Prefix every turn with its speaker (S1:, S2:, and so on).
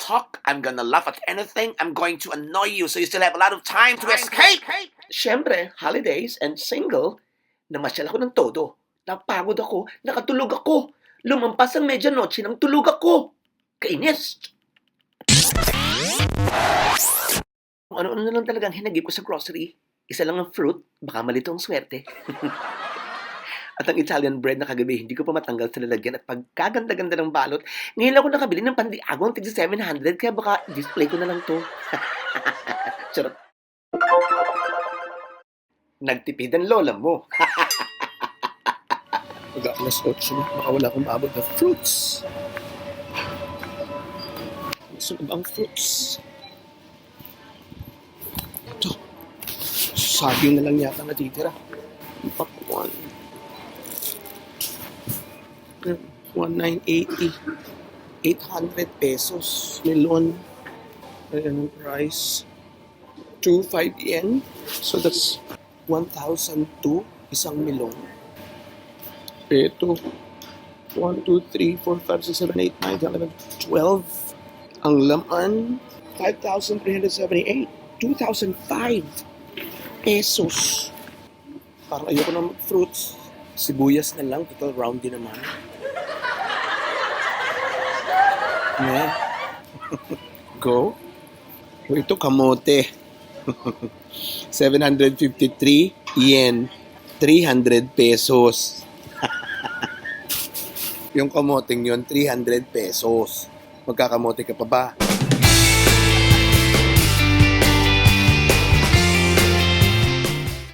S1: talk, I'm gonna laugh at anything, I'm going to annoy you so you still have a lot of time to escape. Siyempre, holidays and single, namasyal ako ng todo. Napagod ako, nakatulog ako. Lumampas ang medianoche nang tulog ako. Kainis! Kung ano-ano na lang talagang hinagip ko sa grocery. Isa lang ang fruit, baka malito ang swerte. At ang Italian bread na kagabi, hindi ko pa matanggal sa lalagyan at pagkaganda-ganda ng balot, ngayon ako nakabili ng pandiagong tig 700, kaya baka display ko na lang to. Charot. Nagtipid ang lola mo. Mag-alas 8 na, baka wala akong maabot na fruits. Gusto na ba ang fruits? Ito. Saging na lang yata natitira. Pakwan. 1,980. 800 pesos. Melon. Ayan ang price. 2,500 yen. So that's 1,002. Isang melon. Ito. 1, 2, 3, 4, 5, 6, 7, 8, 9, 10, 11, 12. Ang laman. 5,378. 2,005 pesos. Parang ayoko ng fruits. Sibuyas na lang. Total round din naman. Yeah. Go. O ito, kamote. 753 yen. 300 pesos. Yung kamoteng yun, 300 pesos. Magkakamote ka pa ba?